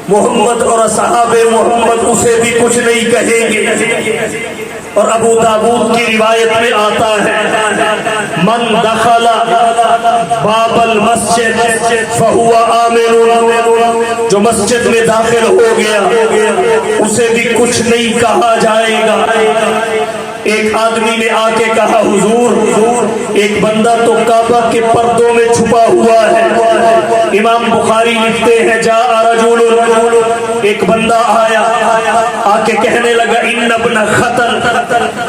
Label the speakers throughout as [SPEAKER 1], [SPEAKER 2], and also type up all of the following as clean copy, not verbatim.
[SPEAKER 1] محمد اور اصحاب محمد اسے بھی کچھ نہیں کہیں گے۔ اور ابو داؤد کی روایت میں آتا ہے من دخل باب المسجد فہو آمن، جو مسجد میں داخل ہو گیا اسے بھی کچھ نہیں کہا جائے گا۔ ایک آدمی نے آ کے کہا حضور ایک بندہ تو کعبہ کے پردوں میں چھپا ہوا ہے۔ امام بخاری لکھتے ہیں جاء رجل، ایک بندہ آیا آ کے کہنے لگا ان ابن خطل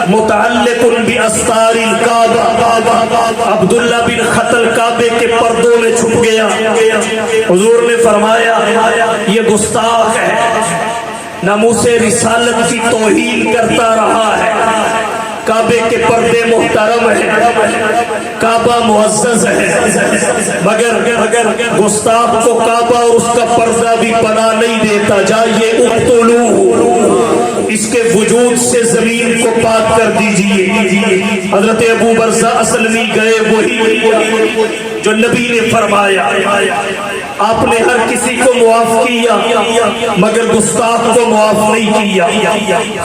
[SPEAKER 1] متعلق باستار الکعبہ، عبداللہ بن خطل کعبے کے پردوں میں چھپ گیا۔ حضور نے فرمایا یہ گستاخ ہے، ناموس رسالت کی توہین کرتا رہا ہے۔ کعبے کے پردے محترم ہیں، کعبہ معزز ہے، مگر گستاخ کو کعبہ اور اس کا پردہ بھی پناہ نہیں دیتا۔ جائیے اقتلوہ، اس کے وجود سے زمین کو پاک کر دیجئے۔ حضرت ابو برزہ اسلمی گئے وہی جو نبی نے فرمایا۔ آپ نے ہر کسی کو معاف کیا مگر گستاخ کو معاف نہیں کیا۔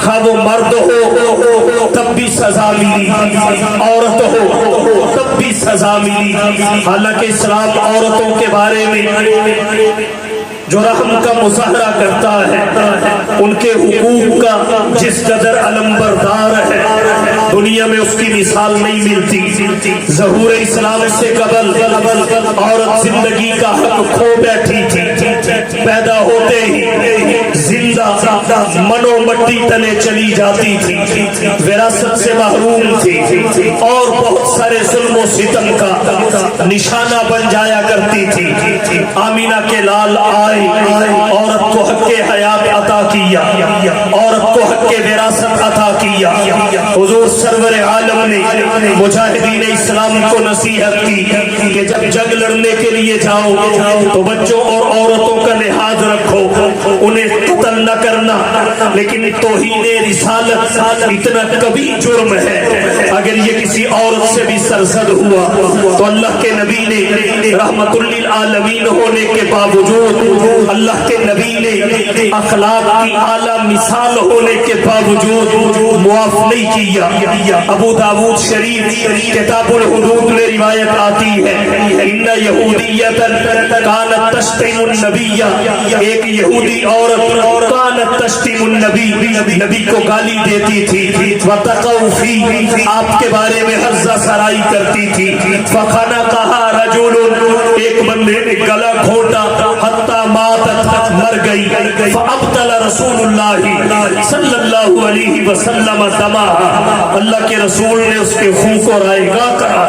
[SPEAKER 1] خواہ وہ مرد ہو تب بھی سزا ملی، عورت ہو تب بھی سزا ملی۔ حالانکہ اسلام عورتوں کے بارے میں جو رحم کا مظاہرہ کرتا ہے، ان کے حقوق کا جس قدر علمبردار ہے، دنیا میں اس کی مثال نہیں ملتی۔ ظہور اسلام سے قبل عورت زندگی کا حق کھو بیٹھی تھی، پیدا ہوتے ہی زندہ منو مٹی تلے چلی جاتی تھی، وراثت سے محروم تھی اور بہت سارے ظلم و ستم کا نشانہ بن جایا کرتی تھی۔ آمینہ کے لال آئے، عورت کو حق حیات عطا کیا، عورت کو حق وراثت عطا کیا۔ حضور سرور عالم نے مجاہدین اسلام کو نصیحت کی کہ جب جنگ لڑنے کے لیے جاؤ تو بچوں اور عورتوں کا لحاظ رکھو، انہیں قتل نہ کرنا، لیکن توہین رسالت اتنا کبھی جرم ہے۔ اگر یہ کسی عورت سے بھی سرزد ہوا تو اللہ کے نبی نے رحمت للعالمین ہونے کے باوجود، اللہ کے نبی نے اخلاق کی اعلیٰ مثال ہونے کے باوجود معاف نہیں کیا۔ ابو داؤد شریف کتاب الحدود میں روایت آتی ہے ان یہودیۃ کانت تشتم النبی، ایک یہودی عورت کانت تشتم النبی، نبی کو گالی دیتی تھی، وتقع فی، آپ کے بارے میں ہرزہ سرائی کرتی تھی۔ فخنقها رجل، ایک بندے نے گلا گھونٹا حتی ماتت، مر گئی۔ فابطل رسول اللہ صلی اللہ علیہ وسلم دماء، اللہ کے رسول نے اس کے خون کو رائے گاہ قرار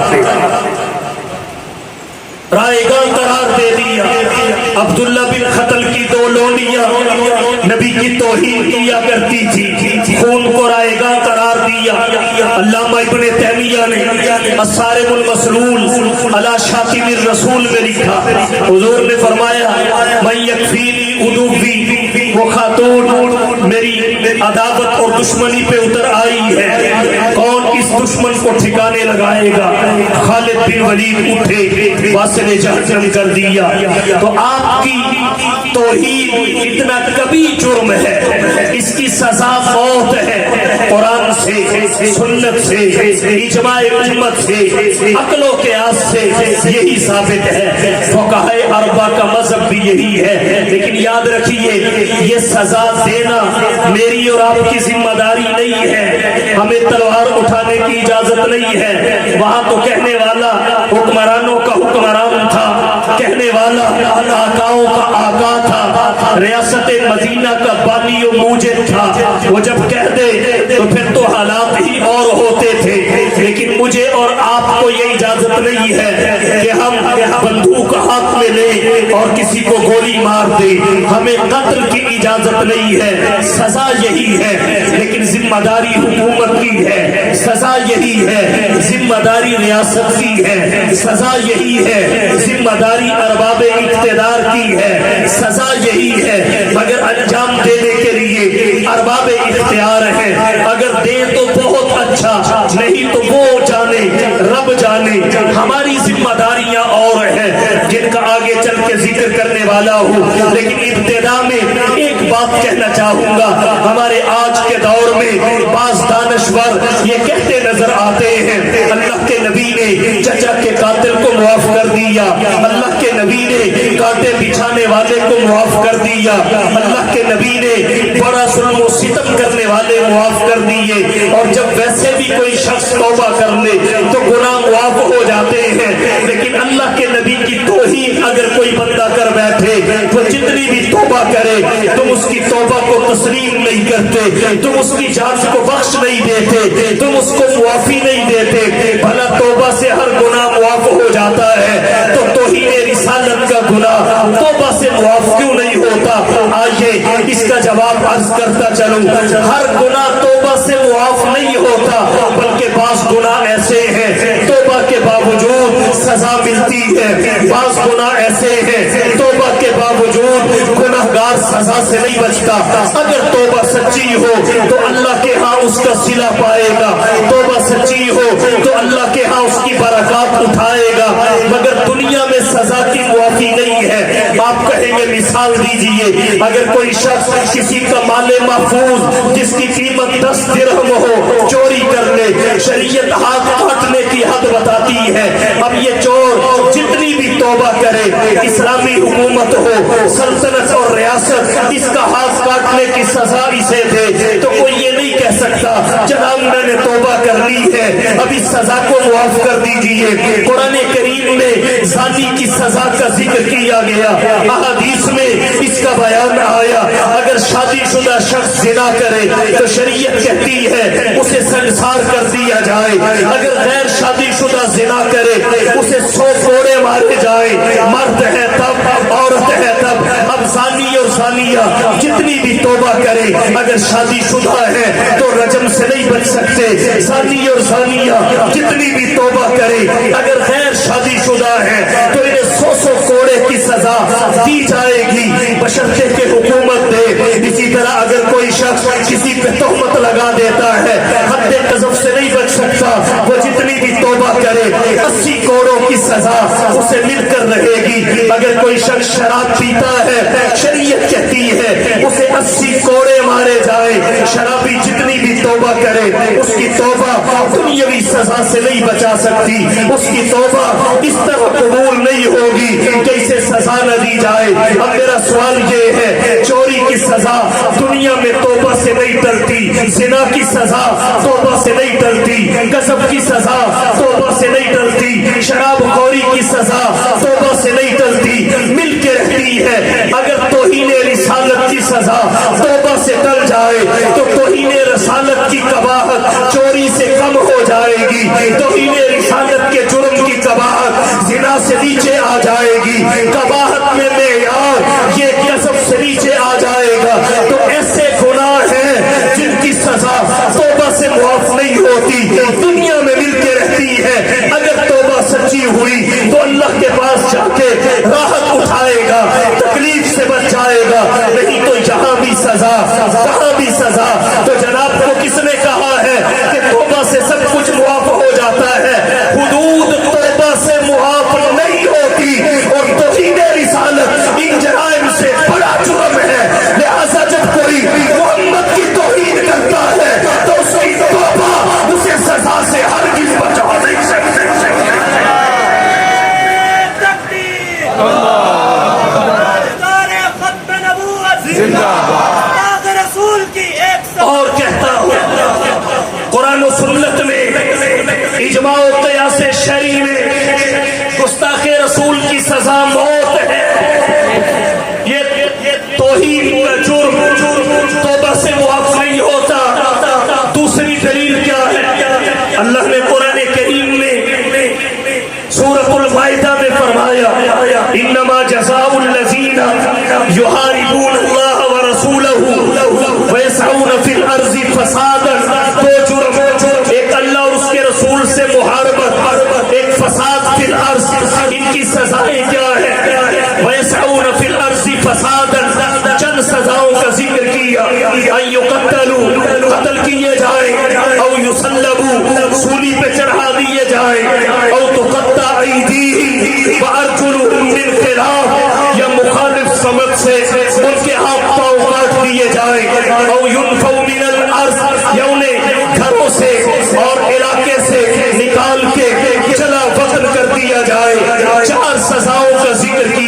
[SPEAKER 1] دے دیا۔ عبداللہ بن خطل کی دو لونیاں نبی کی توہین کیا کرتی تھی، خون کو رائے گاہ قرار دیا۔ علامہ ابن تیمیہ نے الصارم المسلول علی شاتم الرسول میں لکھا، حضور نے فرمایا من یکفینی عدوی، وہ خاتون میری عداوت اور دشمنی پہ اتر آئی ہے، کون اس دشمن کو ٹھکانے لگائے گا؟ خالد بن ولید اٹھے، واسل جہنم کر دیا۔ تو آپ کی توہین اتنا کبھی جرم ہے، اس کی سزا موت ہے۔ قرآن سے، سنت سے، اجماع امت سے، عقل و قیاس سے یہی ثابت ہے۔ فقہاء اربعہ کا مذہب بھی یہی ہے۔ لیکن یاد رکھیے یہ سزا دینا میری اور آپ کی ذمہ داری نہیں ہے، ہمیں تلوار اٹھانے کی اجازت نہیں ہے۔ وہاں تو کہنے والا حکمرانوں کا حکمران تھا، کہنے والا آقاؤں کا آقا تھا، ریاست مدینہ کا بانی و موجد تھا۔ وہ جب کہہ دے تو پھر تو حالات ہی اور ہوتے تھے۔ لیکن مجھے اور آپ کو یہ اجازت نہیں ہے کہ ہم بندوق ہاتھ میں لیں اور کسی کو گولی مار دیں، ہمیں قتل کی اجازت نہیں ہے۔ سزا یہی ہے، لیکن ذمہ داری حکومت کی ہے، سزا یہی ہے، ذمہ داری ریاست کی ہے، سزا یہی ہے، ذمہ داری ارباب اقتدار کی ہے، سزا یہی ہے، مگر انجام دینے کے لیے ارباب اختیار ہیں۔ اگر دیں تو بہت اچھا، نہیں تو وہ جانے، رب جانے۔ ہماری ذمہ داریاں اور ہیں جن کا آگے چل کے ذکر کرنے والا ہوں، لیکن ابتدا میں ایک بات کہنا چاہوں گا۔ ہمارے آج کے دور میں بعض دانشور یہ کہتے نظر آتے ہیں اللہ کے نبی نے چچا کے قاتل کو معاف کر دیا، اللہ کے نبی نے کانٹے بچھانے والے کو معاف کر دیا، اللہ کے نبی نے بڑا ظلم و ستم کرنے والے معاف کر دیے، اور جب ویسے بھی کوئی شخص توبہ کر لے تو گناہ معاف ہو جاتے ہیں۔ لیکن اللہ کے نبی کی توہین اگر کوئی بندہ کر بیٹھے تو جتنی بھی توبہ کرے تم اس کی توبہ کو تسلیم نہیں کرتے، تم اس کی جان کو بخش نہیں دیتے، تم اس کو معافی نہیں دیتے۔ بھلا توبہ سے ہر گناہ معاف ہو جاتا ہے تو توہین رسالت کا گناہ توبہ سے معاف کیوں نہیں ہوتا؟ آئیے اس کا جواب عرض کرتا چلوں۔ ہر گناہ توبہ سے معاف نہیں ہوتا، بلکہ بعض گناہ ایسے ہیں توبہ کے باوجود سزا ملتی ہے، بعض گناہ ایسے ہیں توبہ کے باوجود گناہگار سزا سے نہیں بچتا۔ اگر توبہ سچی ہو تو اللہ کے ہاں اس کا صلہ پائے گا، توبہ سچی ہو تو اللہ کے ہاں اس کی برکات اٹھائے گا، مگر دنیا میں سزا کی معافی نہیں ہے۔ آپ کہیں گے مثال دیجئے، اگر کوئی شخص کسی کا مال محفوظ جس کی قیمت 10 درہم ہو چوری کر لے، شریعت ہاتھ کاٹنے کی حد بتاتی ہے۔ اب یہ چور جتنی بھی توبہ کرے، اسلامی حکومت ہو، سلطنت اور ریاست اس کا ہاتھ کاٹنے کی سزا اسے دے تو کوئی یہ نہیں کہہ سکتا جناب میں نے توبہ کر لی ہے اب اس سزا کو معاف کر دیجئے۔ قرآن کریم میں زانی کی سزا کا ذکر کیا گیا، احادیث میں اس کا بیان آیا۔ اگر شادی شدہ شخص زنا کرے تو شریعت کہتی ہے اسے سنسار کر دیا جائے، اگر غیر شادی شدہ زنا کرے اسے 100 کوڑے مارے جائیں، مرد ہے تب عورت ہے تب۔ اب زانی اور زانیہ جتنی بھی توبہ کرے اگر شادی شدہ ہے تو رجم سے نہیں بچ سکتے، زانی اور زانیہ جتنی بھی توبہ کرے اگر غیر شادی شدہ ہے تو انہیں 100 کوڑے کی سزا دی جائے گی بشرطے کہ حکومت دے۔ اسی طرح اگر کوئی شخص کسی پہ تہمت لگا دیتا ہے حد قذف سے نہیں بچ سکتا، وہ جتنی بھی توبہ کرے 80 کوڑوں کی سزا اسے مل کر رہے گی۔ اگر کوئی شخص شراب پیتا ہے شریعت کہتی ہے اسے 80 کوڑے مارے جائیں۔ شرابی جتنی بھی توبہ کرے اس کی توبہ دنیاوی سزا سے نہیں بچا سکتی، اس کی توبہ اس طرح قبول نہیں ہوگی کہ اسے سزا نہ دی جائے۔ اب میرا سوال یہ ہے چوری کی سزا دنیا میں توبہ سے نہیں ٹلتی، زنا کی سزا توبہ سے نہیں ٹلتی، غصب کی سزا توبہ سے نہیں ٹلتی، شراب خوری کی سزا توبہ سے نہیں ٹلتی، مل کے رہتی ہے۔ اگر توہین رسالت کی سزا توبہ سے ٹل جائے تو توہین رسالت کی قباحت چوری سے کم ہو جائے گی، توہین رسالت کے جرم کی قباحت زنا سے نیچے آ جائے گی، قباحت میں معیار یہ غصب سے نیچے آ جائے گا۔ تو ایسے گناہ ہیں جن کی سزا توبہ سے معاف نہیں ہوتی، دنیا میں مل کے رہتی ہے۔ اگر توبہ سچی ہوئی تو اللہ کے پاس جا کے راحت اٹھائے گا، تکلیف سے بچ جائے گا، نہیں تو یہاں بھی سزا وہاں بھی سزا۔ تو جناب کو کس نے کہا ہے کہ توبہ سے سب کچھ معاف ہو جاتا ہے؟ حدود توبہ سے معاف نہیں ہوتی، اور توہین رسالت ان جرائم سے بڑا جرم ہے۔ لہذا جب کوئی محمد کی توہین کرتا ہے تو اس کی توبہ اسے سزا سے ہرگز بچا نہیں سکتی۔ اور کہتا ہوں قرآن و سنت میں اجماع و قیاس شرعی میں گستاخ رسول کی سزا موت ہے۔ یہ توہین کا جرم توبہ سے معاف نہیں ہوتا۔ دوسری دلیل کیا ہے؟ اللہ نے قرآن کریم میں سورۃ المائدہ میں فرمایا انما جزاء الذین یحاربون اللہ ورسولہ ویسعون فی الارض فسادا۔ دو جرم، ایک اللہ اور اس کے رسول سے محاربت، ایک فساد فی الارض۔ ان کی سزائیں کیا ہے؟ ویسعون فی الارض فسادا، چند سزاؤں کا ذکر کیا، ان یقتلوا قتل کیے جائیں، او یصلبوا سولی پہ چڑھا دیے جائیں، او تقطع ایدیہم وارجلہم من خلاف،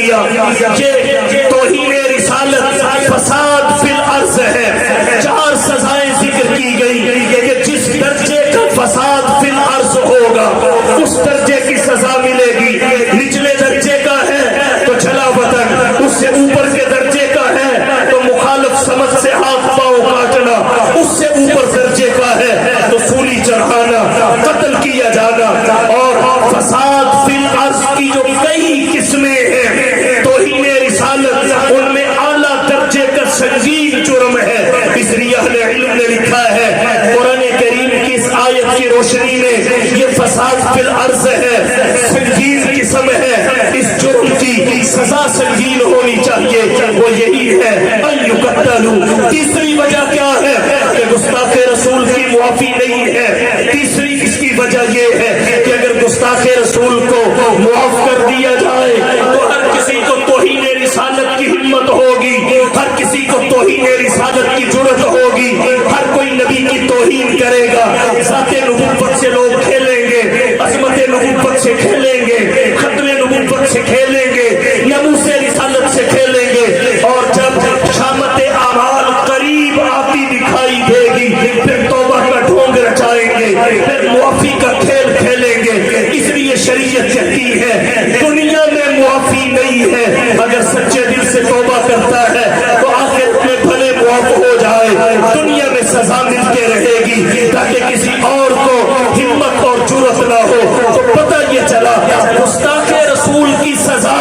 [SPEAKER 1] دیا کہ توہین رسالت فساد فی الارض ہے. 4 سزائیں ذکر کی گئی کہ جس درجے کا فساد فی الارض ہوگا اس درجے کی سزا ملے گی. نچلے درجے کا ہے تو جلا وطن، اس سے اوپر کے درجے کا ہے تو مخالف سمجھ سے ہاتھ پاؤں کاٹنا، اس سے اوپر درجے کا ہے تو سولی چڑھانا، قتل کیا جانا. اور فساد فی الارض کی جو کئی قسمیں ہیں توہین رسالت ان میں اعلیٰ درجے کا سنگین جرم ہے. اس لیے اہل علم نے لکھا ہے قرآن کریم کی اس آیت کی روشنی میں یہ فساد فی الارض ہے، سنگین قسم ہے، اس جرم کی سزا سنگین ہونی چاہیے. وہ یہی ہے ان یقتلوا. تیسری وجہ کیا ہے کہ گستاخ رسول کی معافی نہیں ہے. تیسری اس کی وجہ یہ ہے کہ اگر گستاخ رسول کو معاف کر دیا جائے تو ہر کسی کو توہین رسالت کی ہمت ہوگی، ہر کسی کو توہین رسالت کی جرأت ہوگی، ہر کوئی نبی کی توہین کرے گا. ذات نبوت سے لوگ کھیلیں گے، عظمت نبوت سے کھیلیں گے، ختم نبوت سے کھیلیں گے، ناموس رسالت سے کھیلیں گے. اور جب شامت اعمال قریب آتی دکھائی دے گی پھر توبہ کا ڈھونگ رچائیں گے، پھر معافی کا کھیل کھیلیں گے. اس لیے شریعت کہتی ہے دنیا میں معافی نہیں ہے، اگر سچے دل سے توبہ کرتا ہے تو آخرت میں بھلے معاف ہو جائے، دنیا میں سزا ملتے رہے گی تاکہ کسی اور کو ہمت اور جرأت نہ ہو. تو پتہ یہ چلا گستاخ رسول کی سزا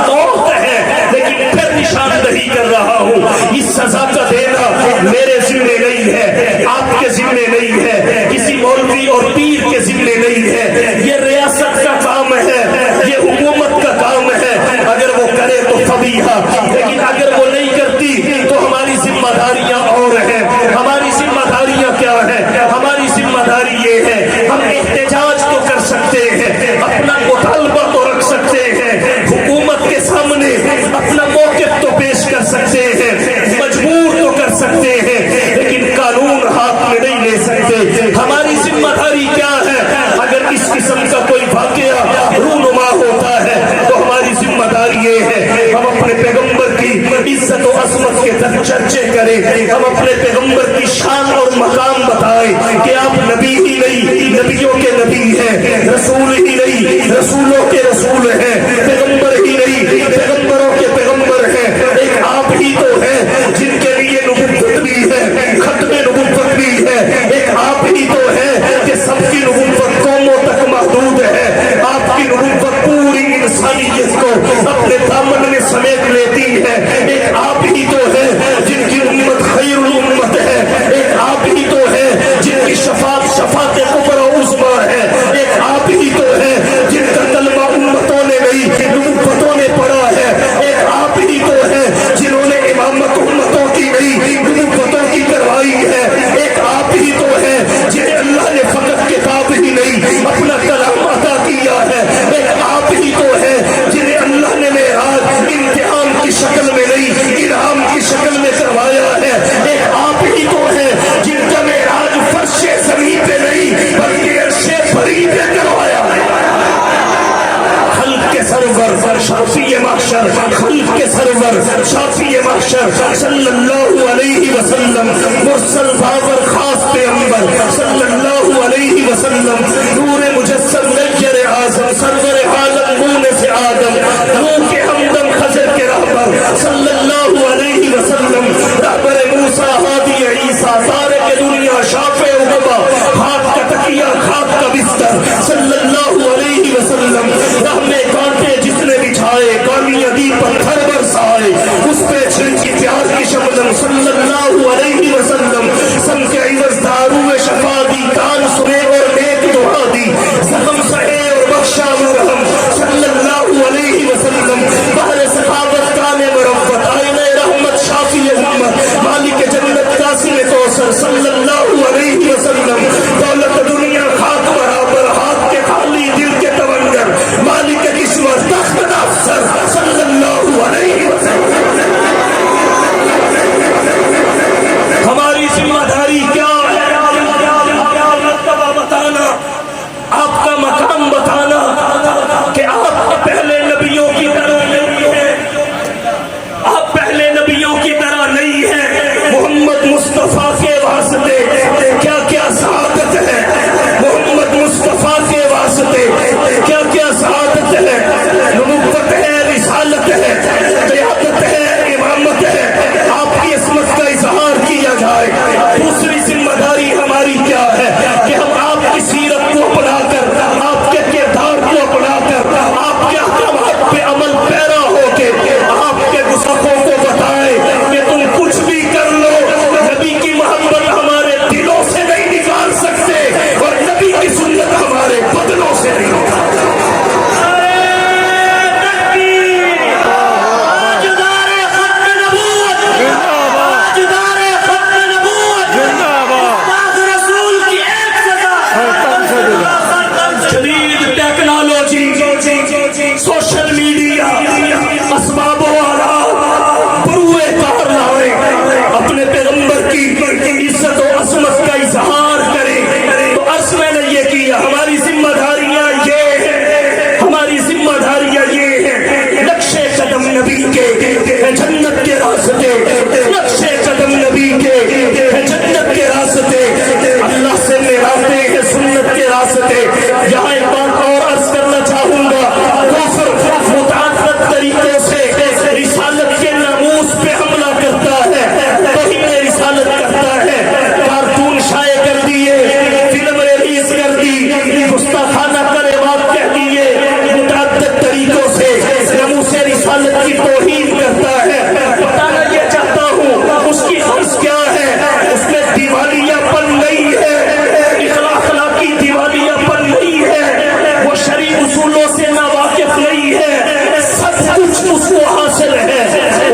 [SPEAKER 1] موت ہے، لیکن پھر نشاندہی کر رہا ہوں اس سزا کا دینا میرے ذمہ نہیں ہے، آپ کے ذمہ نہیں ہے، کسی مولوی اور پیر کے ذمہ نہیں ہے. یہ ریاست کا کام ہے، یہ حکومت کا کام ہے. اگر وہ کرے تو فبیہا، لیکن اگر وہ نہیں کرتی تو ہماری ذمہ داریاں اور ہیں. ہماری ذمہ داریاں کیا ہیں؟ ہماری ذمہ داری یہ ہے ہم احتجاج تو کر سکتے ہیں، اپنا مطالبہ تو رکھ سکتے ہیں، حکومت کے سامنے اپنا موقف تو پیش کر سکتے ہیں، مجبور تو کر سکتے ہیں، لیکن قانون ہاتھ میں نہیں لے سکتے. ہماری ذمہ داری کیا ہے؟ اگر اس قسم کا کوئی واقعہ رونما ہوتا ہے تو ہماری ذمہ داری یہ ہے ہم اپنے پیغمبر کی عزت و عظمت کے در چرچے کریں، ہم اپنے پیغمبر کی شان اور مقام بتائیں کہ آپ نبی ہی نہیں نبیوں کے نبی ہیں، رسول ہی نہیں رسولوں کے رسول ہیں، پیغمبر ہی نہیں پیغمبروں کے پیغمبر ہیں. ایک آپ ہی تو ہیں جن کے لیے نبوت بھی ہے، ختم نبوت بھی ہے. ایک آپ ہی تو ہیں کہ سب کی نبوت قوموں تک محدود ہے. آپ کی نبوت پوری انسانیت کو اپنے دامن میں سمیٹ لیتی ہے. ایک آپ ہی تو ہیں جن کی امت خیر الامت ہے. ایک آپ ہی تو ہیں جن کی شفاعت کبریٰ و عظمیٰ ہے. ایک آپ ہی تو ہیں جن کا کلمہ امتوں نے نہیں نبوتوں نے پڑھا ہے. ایک آپ ہی تو ہیں جنہوں نے امامت امتوں کی نہیں نبوتوں کی کروائی ہے. ایک آپ ہی تو ہیں جنہیں اللہ نے فقط کتاب ہی نہیں اپنا کلام عطا کیا ہے. ایک آپ ہی تو ہیں جنہیں اللہ نے معراج امتحان کی شکل میں نہیں انعام کی شکل میں کروایا ہے. ایک آپ ہی تو ہیں جن کا معراج فرش زمین پہ نہیں بلکہ عرش بری پہ کروایا ہے. خلق کے سرور شافی محشر، خلق کے سرور شافی محشر صلی اللہ علیہ وسلم، مرسل باور خاص پیغمبر صلی اللہ علیہ وسلم، نور مجسم نیر اعظم سرور عالم مونس آدم، روح کے ہمدم خضر کے رہبر صلی اللہ علیہ وسلم، رہبر موسیٰ ہادی عیسیٰ تارک دنیا شافع عقبہ، ہاتھ کا تکیہ خاک کا بستر صلی اللہ علیہ وسلم، راہ میں کانٹے جس نے بچھائے کالیاں دی پتھر برسائے اس پہ چھڑکی پیار کی شبنم صلی اللہ علیہ وسلم، سن کے عوض دارو شفا دی، کان سنے اور نیک دعا دی، زخم سہے اور بخشا مرہم صلی اللہ علیہ وسلم، بہر کے ہے جنت کے راستے، نقش قدم نبی کے ہے جنت کے راستے، اللہ سے ملاتے ہیں سنت کے راستے۔ یہاں ایک بات اور عرض کرنا چاہوں گا، کفر متعدد طریقوں سے رسالت کے ناموس پہ حملہ کرتا ہے، توہین رسالت کرتا ہے، کارٹون شائع کر دیے، فلم ریلیز کر دی، گستاخانہ کلمات کہہ دیے، متعدد طریقوں سے ناموس رسالت کی توہین کرتا ہے۔ بتانا یہ چاہتا ہوں اس کی غرض کیا ہے، اس میں دیوالیہ پن نہیں ہے، اخلاقی دیوالیہ پن نہیں ہے، وہ شرعی اصولوں سے ناواقف نہیں ہے، سب کچھ اس کو حاصل ہے،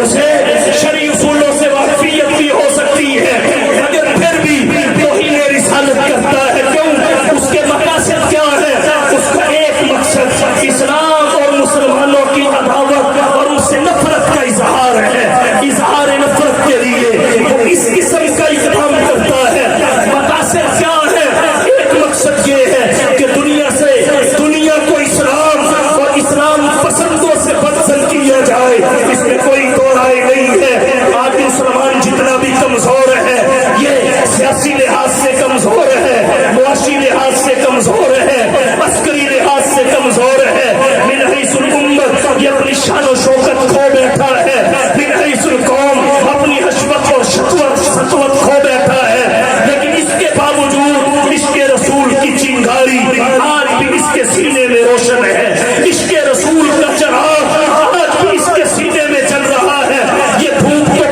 [SPEAKER 1] اسے شرعی اصولوں سے واقفیت بھی ہو سکتی ہے، مگر پھر بھی توہین رسالت کرتا ہے۔ کیوں؟ اس کے مقاصد کیا ہے؟ اس کا ایک مقصد اسلام اور مسلمانوں کی عداوت اور ان سے نفرت کا اظہار ہے، اظہار نفرت کے لیے وہ اس قسم کا اقدام کرتا ہے۔ مقاصد کیا ہے؟ ایک مقصد یہ ہے کہ دنیا کو اسلام اور اسلام پسندوں سے بدزن کیا جائے، اس میں کوئی دو رائے نہیں ہے۔ آج مسلمان جتنا بھی کمزور ہے، یہ سیاسی لحاظ سے کمزور ہے، معاشی لحاظ سے کمزور ہے، عسکری لحاظ سے کمزور ہے، من حیث الامت یہ اپنی شان و شوکت کھو بیٹھا ہے، من حیث القوم اپنی حشمت اور سطوت کھو بیٹھا ہے، لیکن اس کے باوجود عشق رسول کی چنگاری آج بھی اس کے سینے میں روشن ہے، عشق رسول کا چراغ آج بھی اس کے سینے میں چل رہا ہے۔ یہ بھوک تو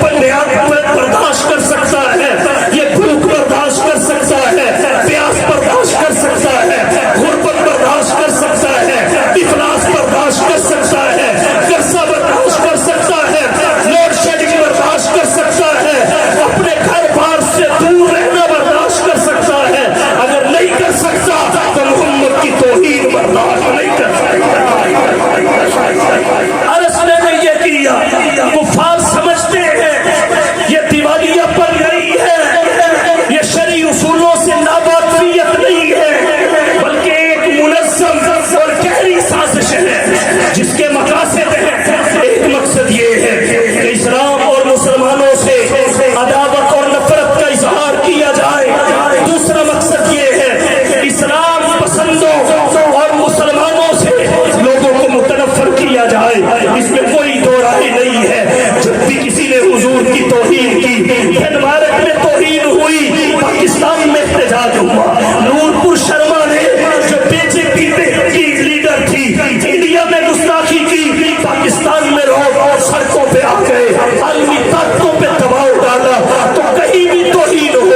[SPEAKER 1] برداشت کر سکتا ہے، یہ بھوک برداشت کر سکتا ہے، پیاس برداشت کر سکتا ہے، غربت برداشت کر سکتا ہے، افلاس برداشت کر سکتا ہے، قرضہ برداشت کر سکتا ہے، لوڈ شیڈنگ برداشت کر سکتا ہے، اپنے گھر بار سے دور رہنا برداشت کر سکتا ہے، اگر نہیں کر سکتا تو محمد کی توہین برداشت نہیں کر سکتا۔ عرض میں نے یہ کیا، کفار سمجھتے ہیں یہ دیوالیہ پر نہیں ہے، یہ شرعی اصولوں سے ناواقفیت نہیں ہے، بلکہ ایک منظم اور گہری سازش ہے جس کے مقاصد ہیں۔ ایک مقصد یہ ہے کہ اسلام اور مسلمانوں سے عداوت اور نفرت کا اظہار کیا جائے، دوسرا مقصد یہ ہے اسلام پسندوں اور مسلمانوں سے لوگوں کو متنفر کیا جائے، اس میں کوئی دو رائے نہیں ہے۔ جب بھی کسی نے حضور کی توہین کی، بھارت میں توہین ہوئی، پاکستان میں احتجاج ہوا، نورپور شرما نے جو بی جے پی کی لیڈر تھی انڈیا میں گستاخی کی، پاکستان میں لوگ سڑکوں پہ آ گئے، عالمی طاقتوں پہ دباؤ ڈالا، تو کہیں بھی توہین ہو،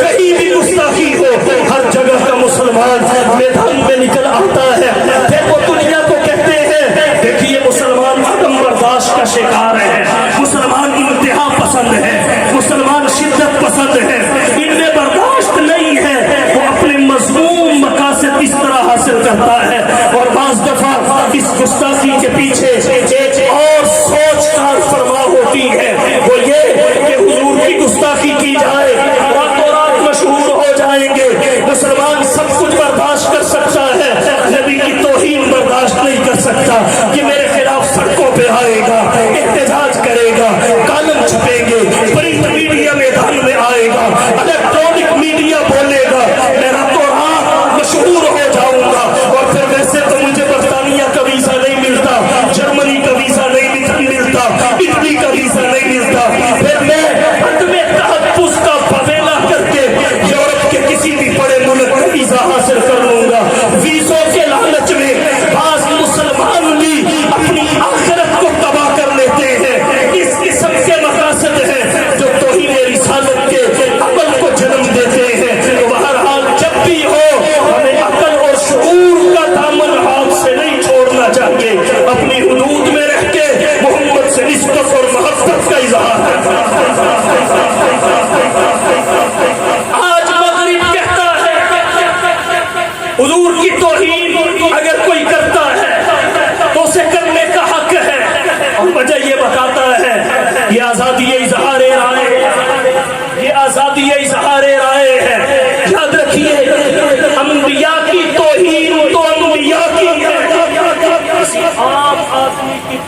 [SPEAKER 1] کہیں بھی گستاخی ہو، ہر جگہ کا مسلمان میدان میں نکل آتا ہے، پھر وہ دنیا کو کہتے ہیں دیکھیے مسلمان عدم برداشت کا شکار ہے، مسلمان انتہا پسند ہے، مسلمان شدت پسند ہے، ان میں برداشت نہیں ہے، وہ اپنے مذموم مقاصد اس طرح حاصل کرتا ہے۔ اور بعض دفعہ اس گستاخی کے پیچھے ایک اور سوچ کار فرما ہوتی ہے، وہ یہ کہ حضور کی گستاخی کی جائے، راتوں رات مشہور ہو جائیں گے، مسلمان سب کچھ برداشت کر سکتا ہے، نبی کی توہین برداشت نہیں کر سکتا، کہ میرے خلاف سڑکوں پہ آئے گا، احتجاج کرے گا، کالم چھپیں گے، پرنٹ میڈیا میدان میں آئے گا، الیکٹرانک میڈیا بولے گا، میں راتوں رات مشہور ہو جاؤں گا، اور پھر ویسے تو مجھے برطانیہ کا ویزا نہیں ملتا، جرمنی کا ویزا نہیں ملتا، اٹلی کا ویزا نہیں ملتا، پھر میں عدم تحفظ کا فویلا کر کے یورپ کے کسی بھی بڑے ملک کا ویزا حاصل کر لوں گا۔ ویزوں کے لالچ میں بعض مسلمان بھی اپنی آخرت کو تباہ کر لیتے ہیں، اس قسم کے مقاصد ہیں جو توہین رسالت کے عمل کو جنم دیتے ہیں۔ تو بہرحال جب بھی ہو ہمیں عقل اور شعور کا دامن ہاتھ سے نہیں چھوڑنا چاہیے، اپنی حدود میں رہ کے محمد سے نسبت اور محبت کا اظہار کرنا۔ آج مغرب کہتا ہے حضور کی توہین اگر کوئی کرتا ہے تو اسے کرنے کا حق ہے، اور وجہ یہ بتاتا ہے یہ آزادی اظہار رائے، یہ آزادی اظہار رائے ہے۔ یاد رکھیے انبیاء کی توہین تو انبیاء کی ہے، کسی عام آدمی کی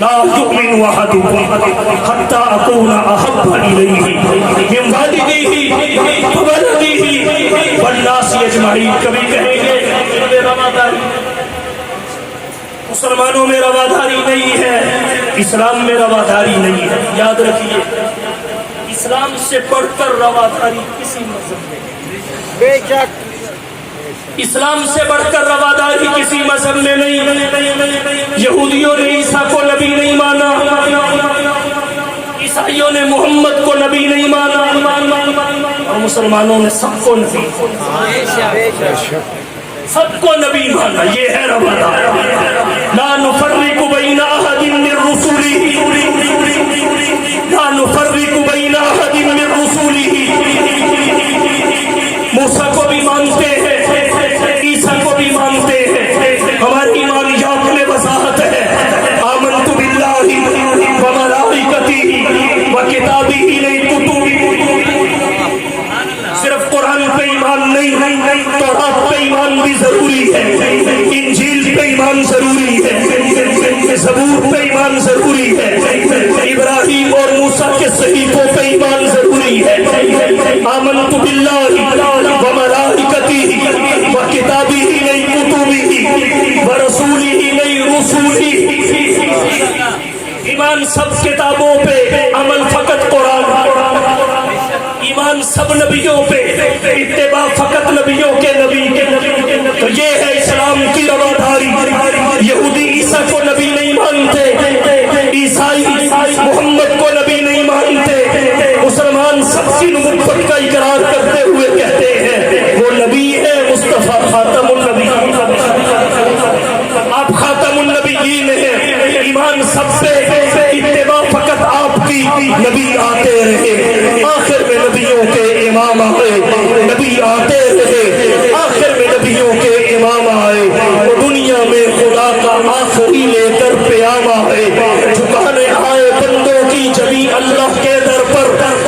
[SPEAKER 1] لا يؤمن أحدكم حتى أكون أحب إليه من والده وولده والناس أجمعين. کبھی کہیں گے رواداری مسلمانوں میں رواداری نہیں ہے، اسلام میں رواداری نہیں ہے. یاد رکھیے اسلام سے بڑھ کر رواداری کسی مذہب میں نہیں.
[SPEAKER 2] بے شک
[SPEAKER 1] اسلام سے بڑھ کر رواداری کسی مذہب میں نہیں. یہودیوں نے عیسیٰ کو نبی نہیں مانا، عیسائیوں نے محمد کو نبی نہیں مانا، اور مسلمانوں نے سب کو نبی سب کو نبی مانا. یہ ہے رواداری. لا نفرق بین احد من رسله، لا نفرق بین احد من رسله. موسیٰ کو بھی مانتے ہیں، عیسیٰ کو بھی مانتے ہیں. ہماری ایمانیات میں وضاحت ہے. آمنت باللہ وملائکتہ وکتابہ نہیں کتب. صرف قرآن پہ ایمان نہیں، تورات پہ ایمان بھی ضروری ہے، انجیل پہ ایمان ضروری ہے، زبور پہ ایمان ضروری ہے، ابراہیم اور موسیٰ کے صحیفوں پہ ایمان ضروری ہے. آمنت باللہ وملائکتہ وکتابہ نہیں کتبہ ورسولہ نہیں رسولہ. ایمان سب کتابوں پہ، عمل فقط قرآن. ایمان سب نبیوں پہ، اتباع فقط نبیوں کے نبی کے. تو یہ ہے اسلام کی رواداری. یہودی عیسیٰ کو نبی نہیں مانتے، عیسائی محمد کو نبی نہیں مانتے. مسلمان سب کی نبوت کا اقرار کرتے ہوئے کہتے ہیں وہ نبی ہے مصطفیٰ خاتم النبی. آپ خاتم النبیین ہیں. ایمان سب پہ، اتباع فقط آپ کی. نبی آتے رہے، آخر میں نبیوں کے امام آئے. نبی آتے رہے، آخر میں نبیوں کے امام آئے. وہ دنیا میں خدا کا آخری لے کر پیام آئے. جھکانے آئے بندوں کی جبیں اللہ کے در پر،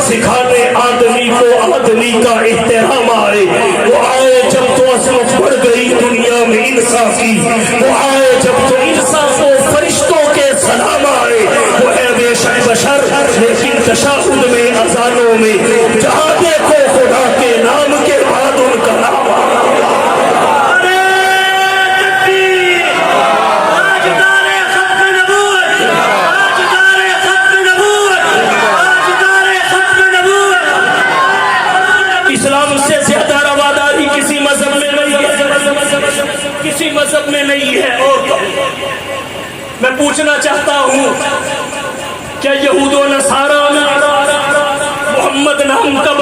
[SPEAKER 1] سکھانے آدمی کو آدمی کا احترام آئے. وہ آئے جب تو عظمت بڑھ گئی دنیا میں انصاف کی. وہ آئے جب تو انصاف و فرشتوں کے سلام آئے. وہ ہے بے شک بشر لیکن تشہد میں اذانوں میں جہاں دیکھو خدا کے نام کے بعد ان کا نام آئے. اسلام سے زیادہ رواداری کسی مذہب میں نہیں ہے، کسی مذہب میں نہیں ہے. اور میں پوچھنا چاہتا ہوں کیا یہود و نصارہ میں محمد نام کا